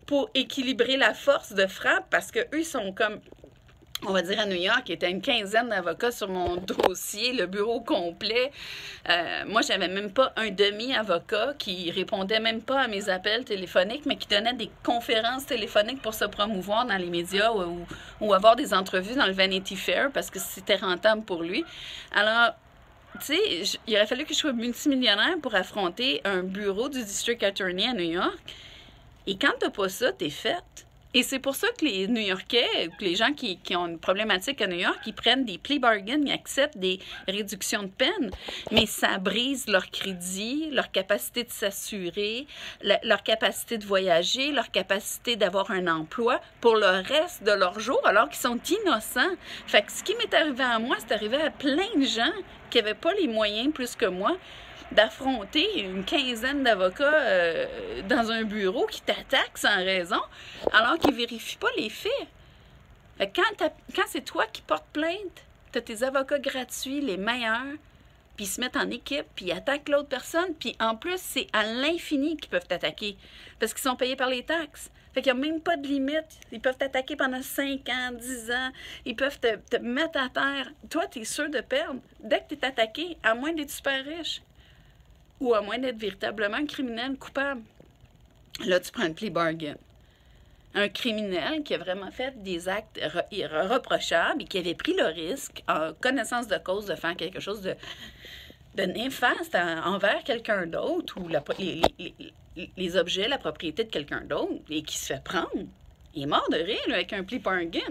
Speaker 1: pour équilibrer la force de frappe, parce qu'eux, ils sont comme, on va dire à New York, il y était une quinzaine d'avocats sur mon dossier, le bureau complet. Moi, j'avais même pas un demi-avocat qui répondait même pas à mes appels téléphoniques, mais qui donnait des conférences téléphoniques pour se promouvoir dans les médias ou avoir des entrevues dans le Vanity Fair parce que c'était rentable pour lui. Alors, tu sais, il aurait fallu que je sois multimillionnaire pour affronter un bureau du District Attorney à New York. Et quand t'as pas ça, t'es faite. Et c'est pour ça que les New-Yorkais, que les gens qui ont une problématique à New York, ils prennent des plea bargains, ils acceptent des réductions de peine, mais ça brise leur crédit, leur capacité de s'assurer, leur capacité de voyager, leur capacité d'avoir un emploi pour le reste de leur jour, alors qu'ils sont innocents. Fait que ce qui m'est arrivé à moi, c'est arrivé à plein de gens qui n'avaient pas les moyens plus que moi d'affronter une quinzaine d'avocats dans un bureau qui t'attaquent sans raison, alors qu'ils ne vérifient pas les faits. Fait que quand c'est toi qui portes plainte, tu as tes avocats gratuits, les meilleurs, puis ils se mettent en équipe, puis ils attaquent l'autre personne, puis en plus, c'est à l'infini qu'ils peuvent t'attaquer, parce qu'ils sont payés par les taxes. Fait qu'il n'y a même pas de limite. Ils peuvent t'attaquer pendant 5 ans, 10 ans. Ils peuvent te mettre à terre. Toi, tu es sûr de perdre dès que tu es attaqué, à moins d'être super riche. Ou à moins d'être véritablement criminel coupable. Là, tu prends un plea bargain. Un criminel qui a vraiment fait des actes reprochables et qui avait pris le risque, en connaissance de cause, de faire quelque chose de néfaste envers quelqu'un d'autre ou les objets, la propriété de quelqu'un d'autre et qui se fait prendre. Il est mort de rire là, avec un plea bargain.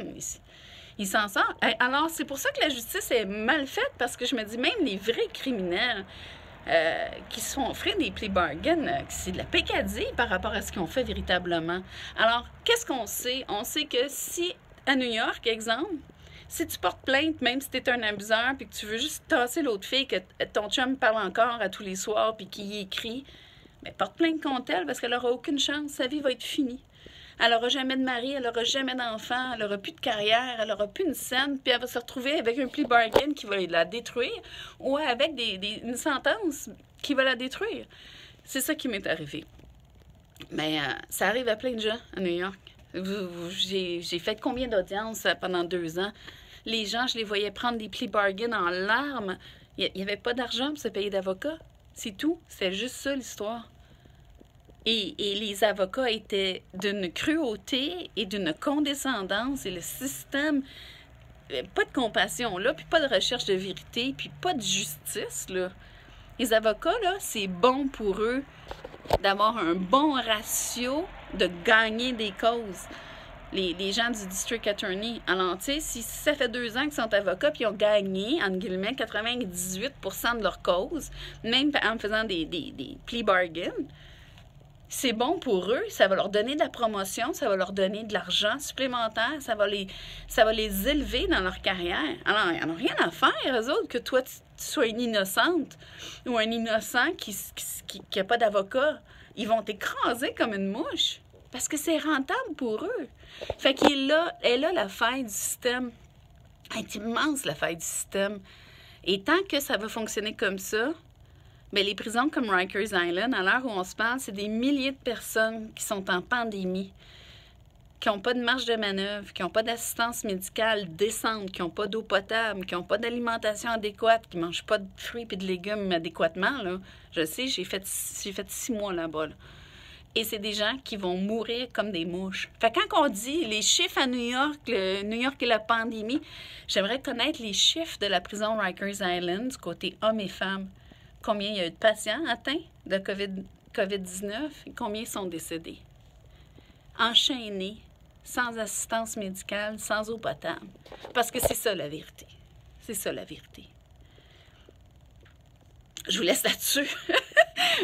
Speaker 1: Il s'en sort. Alors, c'est pour ça que la justice est mal faite parce que je me dis, même les vrais criminels qui se font offrir des plea bargains, c'est de la pécadille par rapport à ce qu'ils ont fait véritablement. Alors, qu'est-ce qu'on sait? On sait que si, à New York, exemple, si tu portes plainte, même si tu es un abuseur, puis que tu veux juste tasser l'autre fille, que ton chum parle encore à tous les soirs, puis qu'il y écrit, mais porte plainte contre elle parce qu'elle n'aura aucune chance. Sa vie va être finie. Elle n'aura jamais de mari, elle n'aura jamais d'enfant, elle n'aura plus de carrière, elle n'aura plus une scène, puis elle va se retrouver avec un plea bargain qui va la détruire ou avec une sentence qui va la détruire. C'est ça qui m'est arrivé. Mais ça arrive à plein de gens à New York. J'ai fait combien d'audiences pendant 2 ans? Les gens, je les voyais prendre des plea bargains en larmes. Il n'y avait pas d'argent pour se payer d'avocat. C'est tout. C'était juste ça, l'histoire. Et les avocats étaient d'une cruauté et d'une condescendance. Et le système, pas de compassion, là, puis pas de recherche de vérité, puis pas de justice, là. Les avocats, là, c'est bon pour eux d'avoir un bon ratio de gagner des causes. Les gens du District Attorney. Alors, tu sais, si ça fait 2 ans qu'ils sont avocats puis ils ont gagné, entre guillemets, 98% de leur cause, même en faisant des plea bargains, c'est bon pour eux, ça va leur donner de la promotion, ça va leur donner de l'argent supplémentaire, ça va les élever dans leur carrière. Alors, ils n'en ont rien à faire, eux autres, que toi, tu sois une innocente ou un innocent qui n'a pas d'avocat. Ils vont t'écraser comme une mouche parce que c'est rentable pour eux. Fait qu'il est là la faille du système. Elle est immense, la faille du système. Et tant que ça va fonctionner comme ça, bien, les prisons comme Rikers Island, à l'heure où on se parle, c'est des milliers de personnes qui sont en pandémie, qui n'ont pas de marge de manœuvre, qui n'ont pas d'assistance médicale décente, qui n'ont pas d'eau potable, qui n'ont pas d'alimentation adéquate, qui ne mangent pas de fruits et de légumes adéquatement. Là. Je sais, j'ai fait 6 mois là-bas. Là. Et c'est des gens qui vont mourir comme des mouches. Fait que quand on dit les chiffres à New York, New York et la pandémie, j'aimerais connaître les chiffres de la prison Rikers Island du côté hommes et femmes. Combien il y a eu de patients atteints de COVID-19 et combien sont décédés. Enchaînés, sans assistance médicale, sans eau potable. Parce que c'est ça la vérité. C'est ça la vérité. Je vous laisse là-dessus.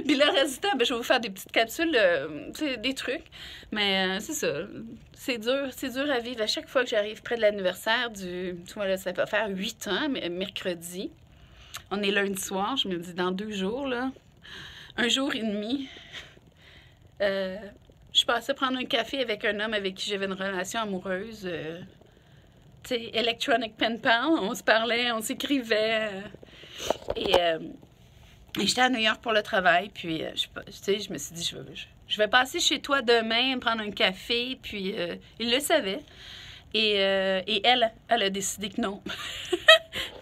Speaker 1: Puis le résultat, ben, je vais vous faire des petites capsules, des trucs. Mais c'est ça. C'est dur à vivre. À chaque fois que j'arrive près de l'anniversaire tu vois, là, ça va faire 8 ans, mercredi. On est lundi soir, je me dis dans 2 jours, là. 1 jour et demi. Je passais prendre un café avec un homme avec qui j'avais une relation amoureuse. Tu sais, electronic pen pal. On se parlait, on s'écrivait. Et j'étais à New York pour le travail, puis je me suis dit, je vais passer chez toi demain, prendre un café, puis il le savait. Et elle a décidé que non.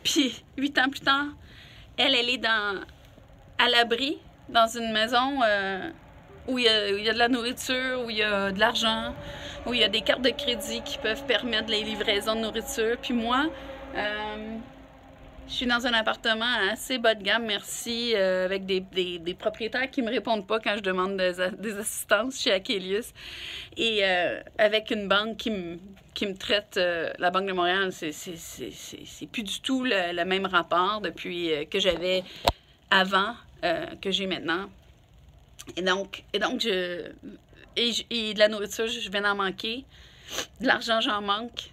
Speaker 1: Puis 8 ans plus tard, elle est à l'abri, dans une maison où il y a de la nourriture, où il y a de l'argent, où il y a des cartes de crédit qui peuvent permettre les livraisons de nourriture. Puis moi, je suis dans un appartement assez bas de gamme, merci, avec des propriétaires qui me répondent pas quand je demande des assistances chez Akelius. Et avec une banque qui me traite, la Banque de Montréal, c'est plus du tout le même rapport depuis que j'avais avant, que j'ai maintenant. Et donc de la nourriture, je viens d'en manquer. De l'argent, j'en manque.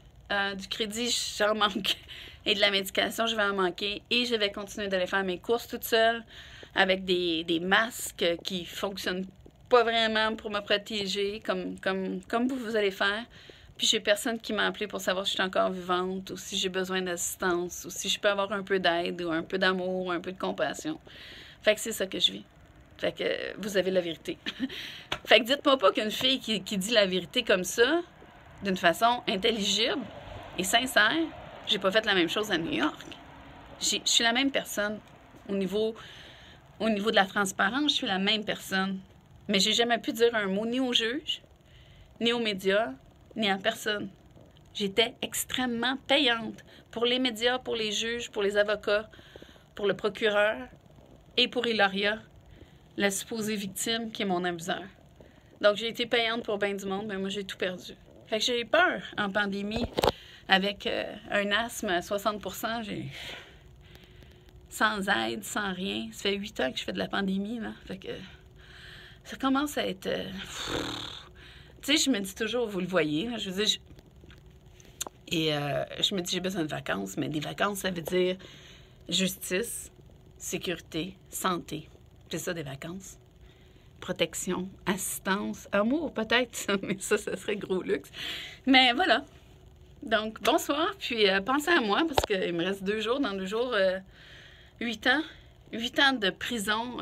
Speaker 1: Du crédit, j'en manque. Et de la médication, je vais en manquer. Et je vais continuer d'aller faire mes courses toute seule avec des masques qui fonctionnent pas vraiment pour me protéger, comme vous allez faire. Puis j'ai personne qui m'a appelé pour savoir si je suis encore vivante ou si j'ai besoin d'assistance ou si je peux avoir un peu d'aide ou un peu d'amour ou un peu de compassion. Fait que c'est ça que je vis. Fait que vous avez la vérité. Fait que dites-moi pas qu'une fille qui dit la vérité comme ça, d'une façon intelligible et sincère, j'ai pas fait la même chose à New York. Je suis la même personne. Au niveau de la transparence, je suis la même personne. Mais j'ai jamais pu dire un mot ni au juge, ni aux médias, ni à personne. J'étais extrêmement payante pour les médias, pour les juges, pour les avocats, pour le procureur et pour Hilaria, la supposée victime qui est mon abuseur. Donc j'ai été payante pour bien du monde, mais moi j'ai tout perdu. Fait que j'ai eu peur en pandémie. Avec un asthme à 60%, sans aide, sans rien. Ça fait 8 ans que je fais de la pandémie, là. Fait que ça commence à être... Tu sais, je me dis toujours, vous le voyez, là, je veux dire... je me dis, j'ai besoin de vacances, mais des vacances, ça veut dire justice, sécurité, santé. C'est ça, des vacances. Protection, assistance, amour, peut-être, mais ça serait gros luxe. Mais voilà. Donc, bonsoir, puis pensez à moi, parce qu'il me reste 2 jours, dans 2 jours, 8 ans. 8 ans de prison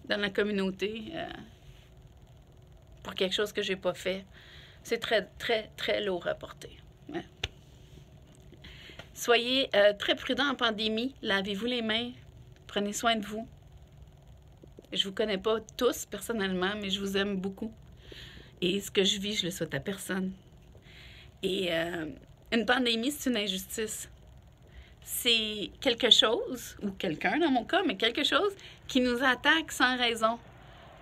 Speaker 1: dans la communauté pour quelque chose que j'ai pas fait. C'est très, très, très lourd à porter. Ouais. Soyez très prudents en pandémie. Lavez-vous les mains. Prenez soin de vous. Je vous connais pas tous personnellement, mais je vous aime beaucoup. Et ce que je vis, je le souhaite à personne. Et... une pandémie, c'est une injustice. C'est quelque chose, ou quelqu'un dans mon cas, mais quelque chose qui nous attaque sans raison,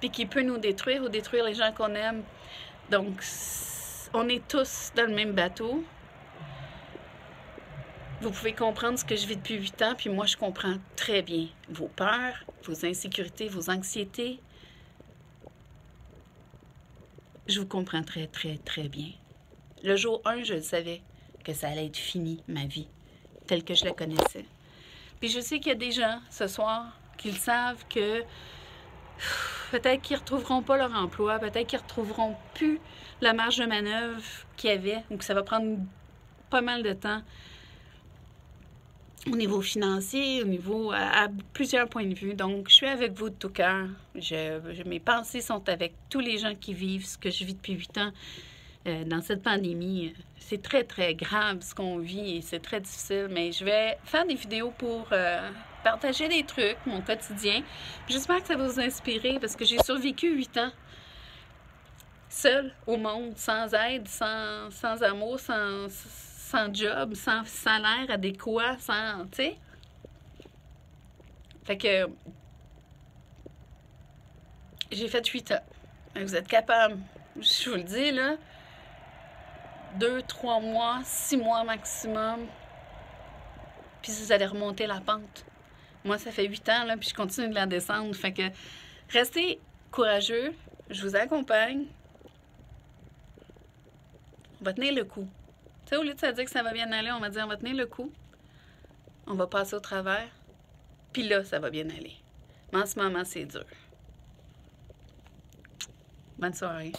Speaker 1: puis qui peut nous détruire ou détruire les gens qu'on aime. Donc, on est tous dans le même bateau. Vous pouvez comprendre ce que je vis depuis 8 ans, puis moi, je comprends très bien vos peurs, vos insécurités, vos anxiétés. Je vous comprends très, très, très bien. Le jour 1, je le savais que ça allait être fini, ma vie, telle que je la connaissais. Puis je sais qu'il y a des gens, ce soir, qui le savent que peut-être qu'ils ne retrouveront pas leur emploi, peut-être qu'ils ne retrouveront plus la marge de manœuvre qu'il y avait, ou que ça va prendre pas mal de temps au niveau financier, au niveau à plusieurs points de vue. Donc, je suis avec vous de tout cœur. Mes pensées sont avec tous les gens qui vivent ce que je vis depuis 8 ans. Dans cette pandémie, c'est très, très grave ce qu'on vit et c'est très difficile, mais je vais faire des vidéos pour partager des trucs, mon quotidien. J'espère que ça va vous inspirer parce que j'ai survécu 8 ans seule au monde, sans aide, sans amour, sans job, sans salaire adéquat, sans, tu sais. Fait que j'ai fait 8 ans. Vous êtes capable, je vous le dis, là, 2, 3 mois, 6 mois maximum, puis vous allez remonter la pente. Moi, ça fait 8 ans, là, puis je continue de la descendre. Fait que restez courageux, je vous accompagne. On va tenir le coup. Tu sais, au lieu de se dire que ça va bien aller, on va dire on va tenir le coup. On va passer au travers, puis là, ça va bien aller. Mais en ce moment, c'est dur. Bonne soirée.